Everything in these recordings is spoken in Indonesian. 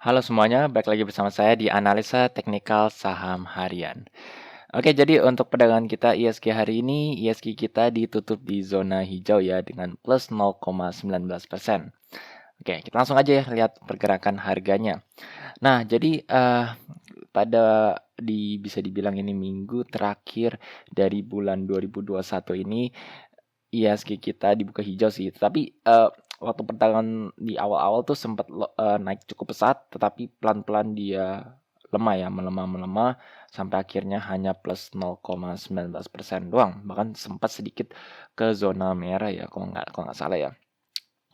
Halo semuanya, balik lagi bersama saya di analisa teknikal saham harian. Oke, jadi untuk perdagangan kita ISG hari ini, ISG kita ditutup di zona hijau ya dengan plus 0,19%. Oke, kita langsung aja ya lihat pergerakan harganya. Nah, jadi pada bisa dibilang ini minggu terakhir dari bulan 2021 ini IHSG kita dibuka hijau sih, tapi, waktu perdagangan di awal-awal tuh sempat naik cukup pesat, tetapi pelan-pelan dia lemah ya, melemah-melemah sampai akhirnya hanya plus 0,19% doang, bahkan sempat sedikit ke zona merah ya, kalau nggak salah ya.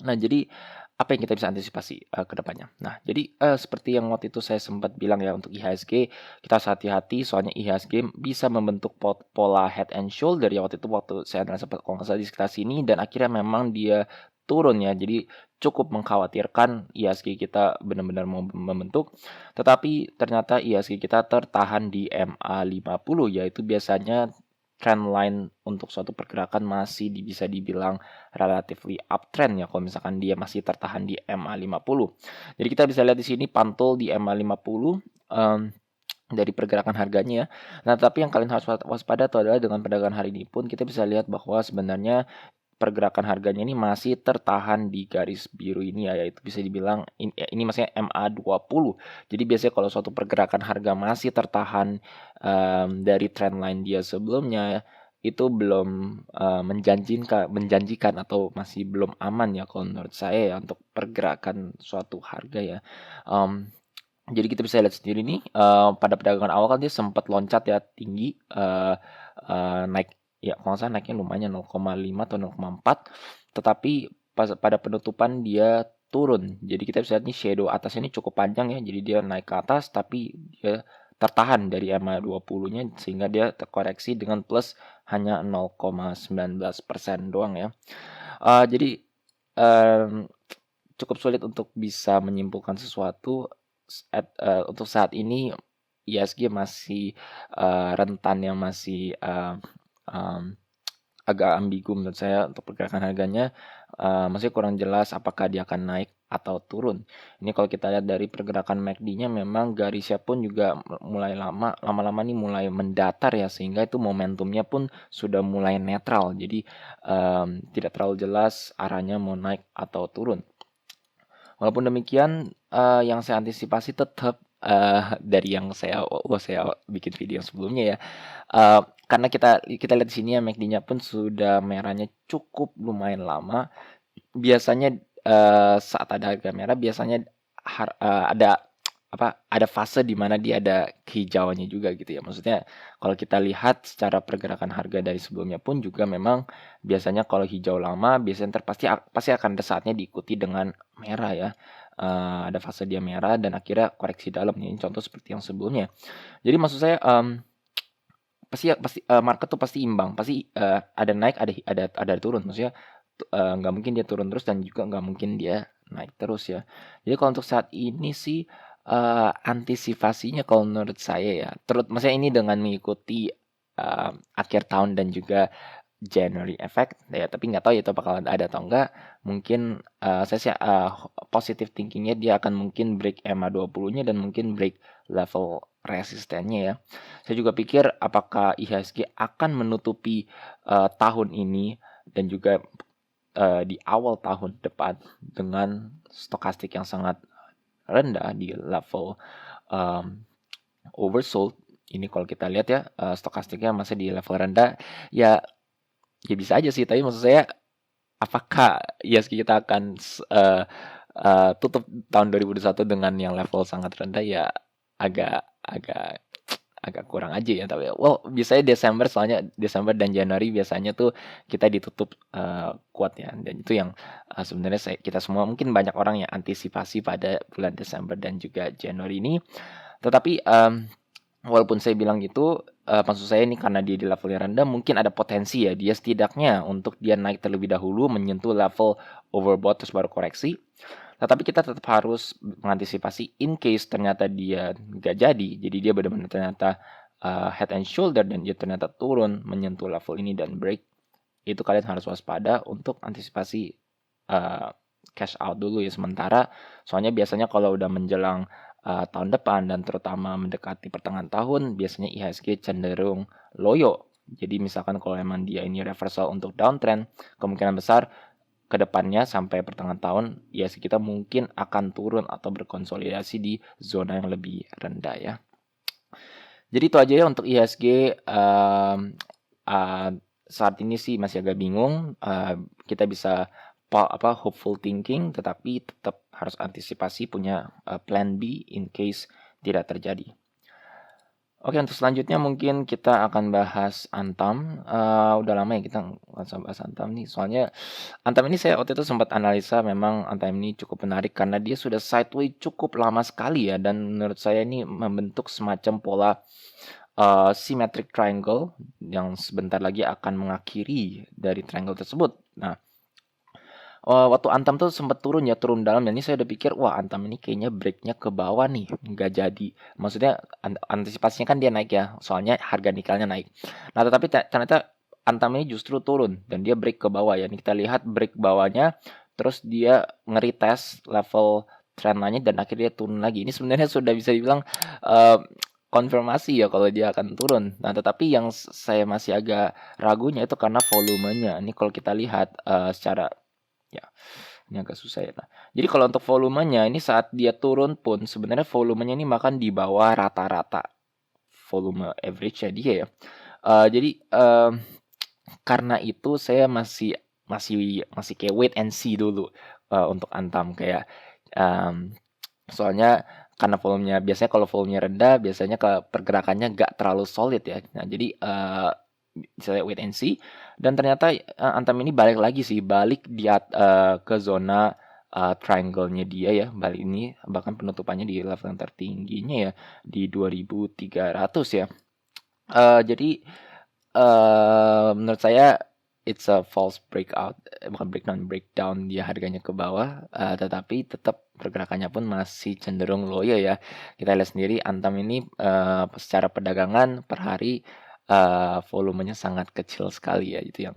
Nah, jadi apa yang kita bisa antisipasi, ke depannya? Nah, jadi, seperti yang waktu itu saya sempat bilang ya untuk IHSG, kita harus hati-hati soalnya IHSG bisa membentuk pola head and shoulder ya waktu saya analisa kalau nggak salah di sekitar sini dan akhirnya memang dia turun ya. Jadi cukup mengkhawatirkan IHSG kita benar-benar mau membentuk, tetapi ternyata IHSG kita tertahan di MA50 yaitu biasanya trendline untuk suatu pergerakan masih bisa dibilang relatively uptrend ya kalau misalkan dia masih tertahan di MA50. Jadi kita bisa lihat di sini pantul di MA50 dari pergerakan harganya ya. Nah, tapi yang kalian harus waspada itu adalah dengan perdagangan hari ini pun kita bisa lihat bahwa sebenarnya pergerakan harganya ini masih tertahan di garis biru ini ya, yaitu bisa dibilang ini maksudnya MA20. Jadi biasanya kalau suatu pergerakan harga masih tertahan dari trendline dia sebelumnya itu belum menjanjikan atau masih belum aman ya kalau menurut saya ya untuk pergerakan suatu harga ya. Mmm, jadi kita bisa lihat sendiri nih, pada perdagangan awal kan dia sempat loncat ya tinggi, eee eee, naik ya kalau nggak salah naiknya lumayan 0,5 atau 0,4, tetapi pada penutupan dia turun. Jadi kita bisa lihat nih shadow atasnya ini cukup panjang ya, jadi dia naik ke atas tapi dia tertahan dari MA20-nya sehingga dia terkoreksi dengan plus hanya 0,19% doang ya. Jadi, mmm, cukup sulit untuk bisa menyimpulkan sesuatu untuk saat ini ISG masih, rentan yang masih, mmm, agak ambigu menurut saya untuk pergerakan harganya, maksudnya kurang jelas apakah dia akan naik atau turun. Ini kalau kita lihat dari pergerakan MACD-nya memang garisnya pun juga mulai lama-lama nih mulai mendatar ya, sehingga itu momentumnya pun sudah mulai netral. Jadi, tidak terlalu jelas arahnya mau naik atau turun. Walaupun demikian, yang saya antisipasi tetap, dari yang saya bikin video sebelumnya ya, karena kita lihat di sini ya MACD-nya pun sudah merahnya cukup lumayan lama. Biasanya, saat ada harga merah biasanya ada ada fase di mana dia ada kehijauannya juga gitu ya. Maksudnya kalau kita lihat secara pergerakan harga dari sebelumnya pun juga memang biasanya kalau hijau lama biasanya pasti akan ada saatnya diikuti dengan merah ya. Ada fase dia merah dan akhirnya koreksi dalam nih, contoh seperti yang sebelumnya. Jadi maksud saya, market tuh pasti imbang, pasti, ada naik, ada turun. Maksudnya, nggak mungkin dia turun terus dan juga nggak mungkin dia naik terus ya. Jadi kalau untuk saat ini sih, antisipasinya kalau menurut saya ya, maksudnya ini dengan mengikuti, akhir tahun dan juga January effect ya, tapi nggak tahu ya itu bakal ada atau enggak. Mungkin, saya sih, positive thinking-nya dia akan mungkin break MA20-nya dan mungkin break level resistennya ya. Saya juga pikir apakah IHSG akan menutupi, tahun ini dan juga, di awal tahun depan dengan stokastik yang sangat rendah di level, mmm, oversold. Ini kalau kita lihat ya, stokastiknya masih di level rendah, ya ya bisa aja sih, tapi maksud saya apakah IHSG kita akan tutup tahun 2021 dengan yang level sangat rendah ya agak agak agak kurang aja ya, tapi biasanya soalnya Desember dan Januari biasanya tuh kita ditutup, kuat ya dan itu yang, sebenarnya kita semua mungkin banyak orang yang antisipasi pada bulan Desember dan juga Januari ini. Tetapi, walaupun saya bilang gitu, maksud saya ini karena dia di level yang rendah mungkin ada potensi ya dia setidaknya untuk dia naik terlebih dahulu menyentuh level overbought terus baru koreksi. Tetapi kita tetap harus mengantisipasi in case ternyata dia nggak jadi dia benar-benar ternyata, head and shoulder dan dia ternyata turun menyentuh level ini dan break, itu kalian harus waspada untuk antisipasi, eee, cash out dulu ya sementara. Soalnya biasanya kalau udah menjelang tahun depan dan terutama mendekati pertengahan tahun, biasanya IHSG cenderung loyo. Jadi misalkan kalau emang dia ini reversal untuk downtrend, kemungkinan besar ke depannya sampai pertengahan tahun IHSG kita mungkin akan turun atau berkonsolidasi di zona yang lebih rendah ya. Jadi itu aja ya untuk IHSG. Saat ini sih masih agak bingung. Kita bisa hopeful thinking, tetapi tetap harus antisipasi punya plan B in case tidak terjadi. Oke, untuk selanjutnya mungkin kita akan bahas Antam. Udah lama ya kita nggak bahas Antam nih. Soalnya Antam ini saya waktu itu sempat analisa, memang Antam ini cukup menarik karena dia sudah sideways cukup lama sekali ya, dan menurut saya ini membentuk semacam pola symmetric triangle yang sebentar lagi akan mengakhiri dari triangle tersebut. Nah, waktu Antam tuh sempat turun ya, turun dalam, dan ini saya udah pikir, wah Antam ini kayaknya breaknya ke bawah nih, nggak jadi. Maksudnya antisipasinya kan dia naik ya, soalnya harga nikelnya naik. Nah, tetapi ternyata Antam ini justru turun dan dia break ke bawah ya. Ini kita lihat break bawahnya, terus dia nge-retest level trendline dan akhirnya dia turun lagi. Ini sebenarnya sudah bisa dibilang konfirmasi ya kalau dia akan turun. Nah, tetapi yang saya masih agak ragunya itu karena volumenya. Ini kalau kita lihat secara ya, ini agak susah ya. Nah, jadi kalau untuk volumenya ini saat dia turun pun sebenarnya volumenya ini makan di bawah rata-rata volume average-nya dia ya. Jadi karena itu saya masih kayak wait and see dulu untuk Antam kayak soalnya karena volumenya biasanya kalau volumenya rendah biasanya pergerakannya nggak terlalu solid ya. Nah, jadi saya wait and see, dan ternyata Antam ini balik lagi sih, balik ke zona triangle-nya dia ya, balik ini bahkan penutupannya di level yang tertingginya ya di 2300 ya. Jadi menurut saya it's a false breakout, bukan breakdown dia harganya ke bawah, tetapi tetap pergerakannya pun masih cenderung loyo ya. Kita lihat sendiri Antam ini secara perdagangan per hari volumenya sangat kecil sekali ya, itu yang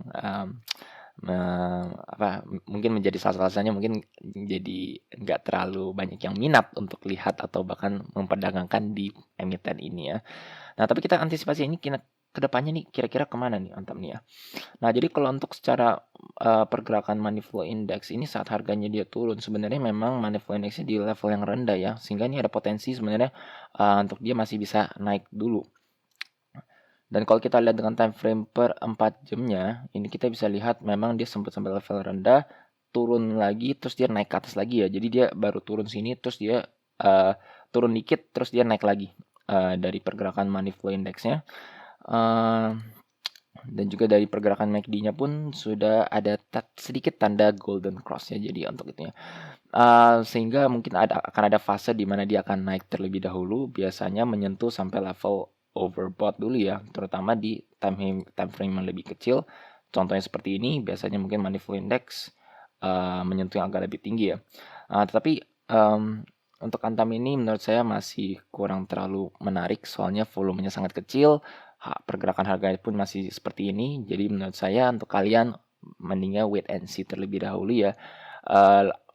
mungkin menjadi salah satunya mungkin jadi nggak terlalu banyak yang minat untuk lihat atau bahkan memperdagangkan di emiten ini ya. Nah, tapi kita antisipasi ini ke depannya nih kira-kira kemana nih Antam nih ya. Nah, jadi kalau untuk secara pergerakan money flow index ini saat harganya dia turun, sebenarnya memang money flow indexnya di level yang rendah ya, sehingga ini ada potensi sebenarnya untuk dia masih bisa naik dulu. Dan kalau kita lihat dengan time frame per 4 jamnya, ini kita bisa lihat memang dia sempat sampai level rendah, turun lagi, terus dia naik ke atas lagi ya. Jadi dia baru turun sini, terus dia turun dikit, terus dia naik lagi dari pergerakan money flow indexnya. Dan juga dari pergerakan MACD-nya pun sudah ada sedikit tanda golden cross ya. Jadi untuk itu ya. Sehingga mungkin akan ada fase di mana dia akan naik terlebih dahulu, biasanya menyentuh sampai level overbought dulu ya, terutama di time frame yang lebih kecil. Contohnya seperti ini, biasanya mungkin money flow index menyentuh yang agak lebih tinggi ya. Tetapi untuk Antam ini menurut saya masih kurang terlalu menarik, soalnya volumenya sangat kecil, pergerakan harganya pun masih seperti ini. Jadi menurut saya untuk kalian mendingnya wait and see terlebih dahulu ya.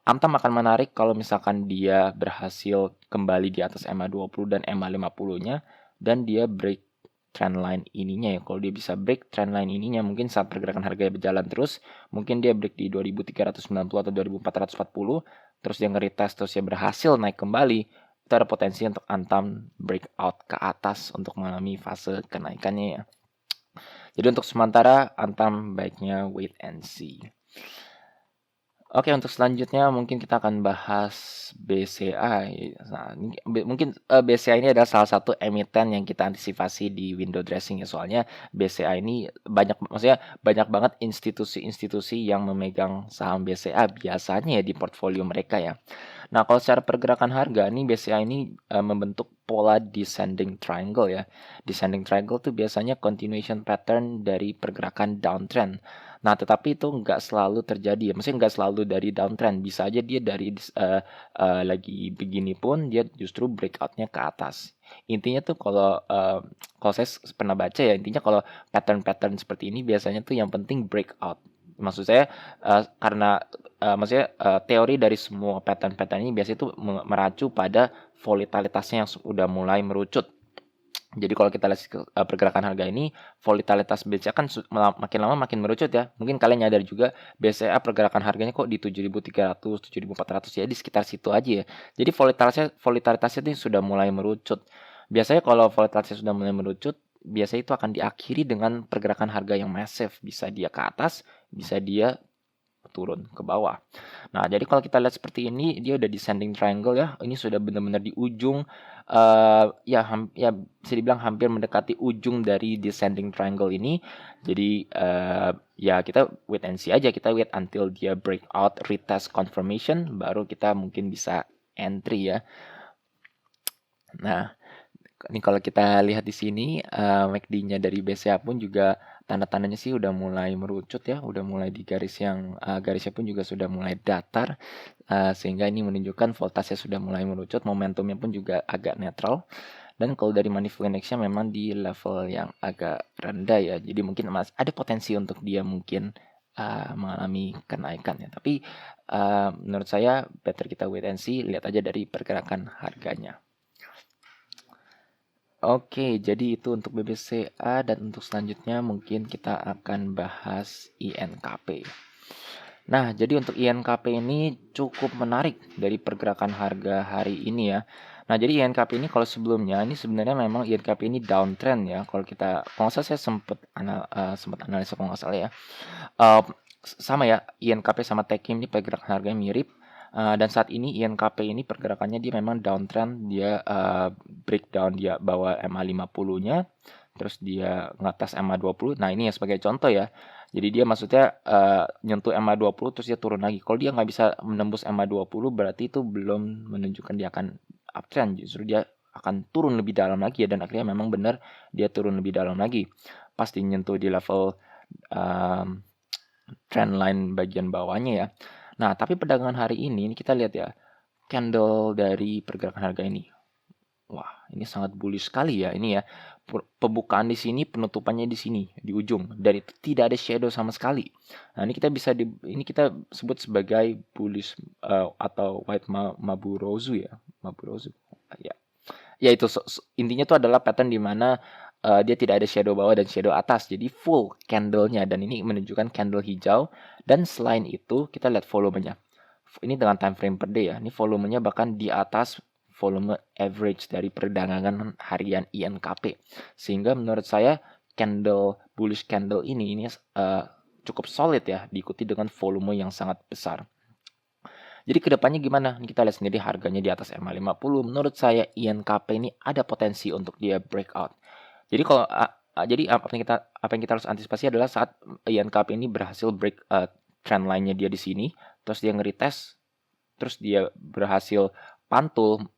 Antam akan menarik kalau misalkan dia berhasil kembali di atas MA20 dan MA50-nya dan dia break trendline ininya ya. Kalau dia bisa break trendline ininya, mungkin saat pergerakan harganya berjalan terus, mungkin dia break di 2390 atau 2440, terus dia nge-retest, terus dia berhasil naik kembali, itu ada potensi untuk Antam breakout ke atas untuk mengalami fase kenaikannya ya. Jadi untuk sementara Antam baiknya wait and see. Oke, untuk selanjutnya mungkin kita akan bahas BCA. Nah, mungkin BCA ini adalah salah satu emiten yang kita antisipasi di window dressing ya. Soalnya BCA ini maksudnya banyak banget institusi-institusi yang memegang saham BCA biasanya ya di portfolio mereka ya. Nah, kalau secara pergerakan harga nih BCA ini membentuk pola descending triangle ya. Descending triangle tuh biasanya continuation pattern dari pergerakan downtrend. Nah, tetapi itu nggak selalu terjadi ya. Maksudnya nggak selalu dari downtrend. Bisa aja dia dari lagi begini pun dia justru breakoutnya ke atas. Intinya tuh kalau saya pernah baca ya, intinya kalau pattern-pattern seperti ini biasanya tuh yang penting breakout. Maksud saya, karena, maksudnya, teori dari semua pattern-pattern ini biasanya itu meracu pada volatilitasnya yang udah mulai merucut. Jadi kalau kita lihat pergerakan harga ini, volatilitas BCA kan makin lama makin merucut ya. Mungkin kalian nyadar juga BCA pergerakan harganya kok di 7.300, 7.400 ya, di sekitar situ aja ya. Jadi volatilitasnya ini sudah mulai merucut. Biasanya kalau volatilitasnya sudah mulai merucut, biasanya itu akan diakhiri dengan pergerakan harga yang massive. Bisa dia ke atas, bisa dia turun ke bawah. Nah, jadi kalau kita lihat seperti ini, dia udah descending triangle ya. Ini sudah benar-benar di ujung, ya bisa dibilang hampir mendekati ujung dari descending triangle ini. Jadi, ya kita wait and see aja. Kita wait until dia breakout, retest confirmation, baru kita mungkin bisa entry ya. Nah, ini kalau kita lihat di sini, MACD-nya dari BCA pun juga tanda-tandanya sih udah mulai merucut ya, udah mulai di garis yang, garisnya pun juga sudah mulai datar, sehingga ini menunjukkan voltasenya sudah mulai merucut, momentumnya pun juga agak netral. Dan kalau dari money flow index-nya memang di level yang agak rendah ya, jadi mungkin ada potensi untuk dia mungkin, mengalami kenaikan ya. Tapi, menurut saya better kita wait and see, lihat aja dari pergerakan harganya. Oke, jadi itu untuk BBCA dan untuk selanjutnya mungkin kita akan bahas INKP. Nah, jadi untuk INKP ini cukup menarik dari pergerakan harga hari ini ya. Nah, jadi INKP ini kalau sebelumnya ini sebenarnya memang INKP ini downtrend ya. Kalau nggak salah saya sempat analisa kalau nggak salah ya. Uh, Sama ya, INKP sama Techim ini pergerakan harganya mirip. Dan saat ini INKP ini pergerakannya dia memang downtrend, dia breakdown, dia bawa MA50-nya, terus dia ngatas MA20. Nah, ini ya sebagai contoh ya. Jadi dia maksudnya nyentuh MA20 terus dia turun lagi. Kalau dia nggak bisa menembus MA20 berarti itu belum menunjukkan dia akan uptrend, justru dia akan turun lebih dalam lagi ya, dan akhirnya memang benar dia turun lebih dalam lagi. Pasti nyentuh di level trendline bagian bawahnya ya. Nah, tapi perdagangan hari ini kita lihat ya, candle dari pergerakan harga ini. Wah, ini sangat bullish sekali ya ini ya. Pembukaan di sini, penutupannya di sini, di ujung. Dan itu tidak ada shadow sama sekali. Nah, ini kita sebut sebagai bullish atau white Maburozu ya. Maburozu. Ya. Ya itu intinya itu adalah pattern di mana dia tidak ada shadow bawah dan shadow atas. Jadi full candle-nya, dan ini menunjukkan candle hijau. Dan selain itu kita lihat volumenya. Ini dengan time frame per day ya. Ini volumenya bahkan di atas volume average dari perdagangan harian INKP. Sehingga menurut saya bullish candle ini cukup solid ya, diikuti dengan volume yang sangat besar. Jadi kedepannya gimana? Kita lihat sendiri harganya di atas MA50. Menurut saya INKP ini ada potensi untuk dia breakout. Jadi kalau apa yang kita harus antisipasi adalah saat INKP ini berhasil break trend line-nya dia di sini, terus dia nge-retest, terus dia berhasil pantul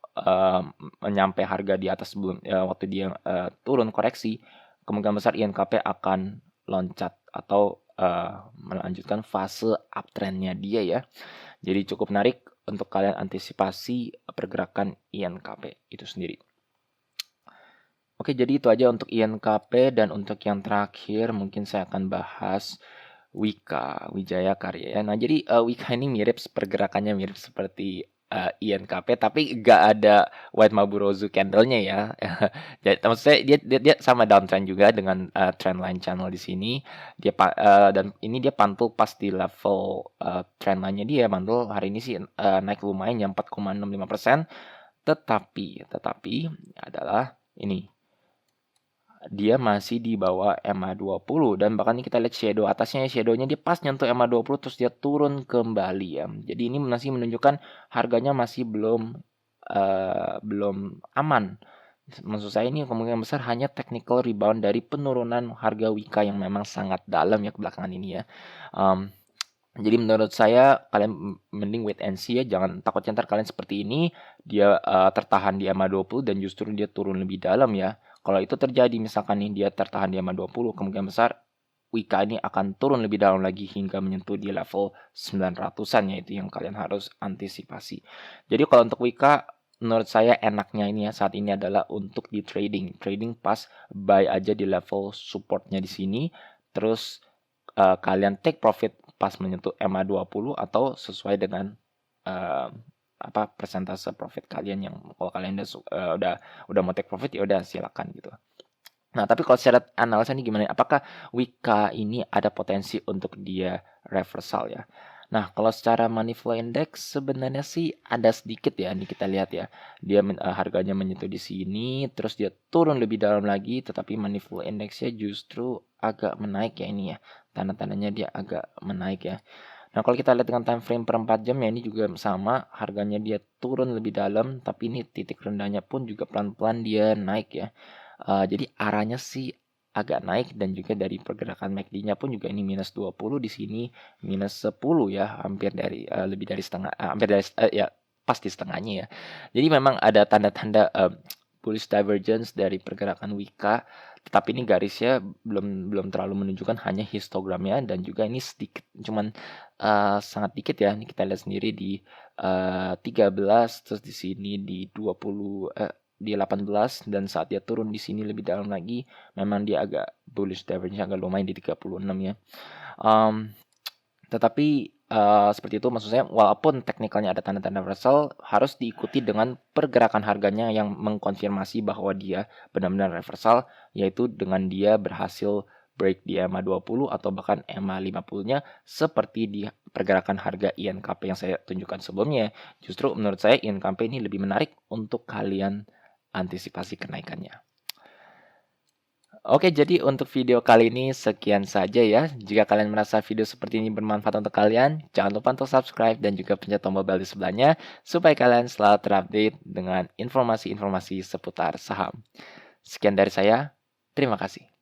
menyampai harga di atas sebelum waktu dia turun koreksi, kemungkinan besar INKP akan loncat atau melanjutkan fase uptrend-nya dia ya. Jadi cukup menarik untuk kalian antisipasi pergerakan INKP itu sendiri. Oke, jadi itu aja untuk INKP, dan untuk yang terakhir mungkin saya akan bahas Wika, Wijaya Karya. Nah, jadi Wika ini pergerakannya mirip seperti INKP, tapi nggak ada White Maburozu candle-nya ya. Jadi maksudnya dia sama downtrend juga dengan trendline channel di sini. Dan ini dia pantul pas di level trendline-nya dia. Pantul hari ini sih naik lumayan ya 4,65%. Tetapi adalah ini dia masih di bawah MA20, dan bahkan kita lihat shadownya dia pas nyentuh MA20 terus dia turun kembali ya. Jadi ini masih menunjukkan harganya masih belum aman. Maksud saya ini kemungkinan besar hanya technical rebound dari penurunan harga Wika yang memang sangat dalam ya belakangan ini ya. Jadi menurut saya kalian mending wait and see ya, jangan takut ntar kalian seperti ini dia tertahan di MA20 dan justru dia turun lebih dalam ya. Kalau itu terjadi misalkan nih dia tertahan di MA20, kemungkinan besar Wika ini akan turun lebih dalam lagi hingga menyentuh di level 900-an ya, itu yang kalian harus antisipasi. Jadi kalau untuk Wika menurut saya enaknya ini ya saat ini adalah untuk di trading pas buy aja di level supportnya di sini, terus kalian take profit pas menyentuh MA20 atau sesuai dengan persentase profit kalian yang kalau kalian udah mau take profit ya udah silakan gitu. Nah, tapi kalau secara analisa ini gimana? Apakah Wika ini ada potensi untuk dia reversal ya? Nah, kalau secara money flow index sebenarnya sih ada sedikit ya, ini kita lihat ya. Dia harganya menyentuh di sini, terus dia turun lebih dalam lagi, tetapi money flow indexnya justru agak menaik ya ini ya. Tanda-tandanya dia agak menaik ya. Nah, kalau kita lihat dengan time frame per 4 jam ya ini juga sama, harganya dia turun lebih dalam, tapi ini titik rendahnya pun juga pelan-pelan dia naik ya. Jadi arahnya sih agak naik dan juga dari pergerakan MACD-nya pun juga ini minus 20 di sini minus 10 ya, hampir dari lebih dari setengah, hampir dari ya pas di setengahnya ya. Jadi memang ada tanda-tanda bullish divergence dari pergerakan Wika, tetapi ini garisnya belum terlalu menunjukkan, hanya histogramnya dan juga ini sedikit, cuman sangat dikit ya. Ini kita lihat sendiri di 13, terus di sini di 20, di 18, dan saat dia turun di sini lebih dalam lagi, memang dia agak bullish divergence agak lumayan di 36 ya. Tetapi seperti itu, maksud saya walaupun teknikalnya ada tanda-tanda reversal, harus diikuti dengan pergerakan harganya yang mengkonfirmasi bahwa dia benar-benar reversal, yaitu dengan dia berhasil break di EMA20 atau bahkan EMA50-nya seperti di pergerakan harga INKP yang saya tunjukkan sebelumnya. Justru menurut saya INKP ini lebih menarik untuk kalian antisipasi kenaikannya. Oke, jadi untuk video kali ini sekian saja ya. Jika kalian merasa video seperti ini bermanfaat untuk kalian, jangan lupa untuk subscribe dan juga pencet tombol bel di sebelahnya supaya kalian selalu terupdate dengan informasi-informasi seputar saham. Sekian dari saya, terima kasih.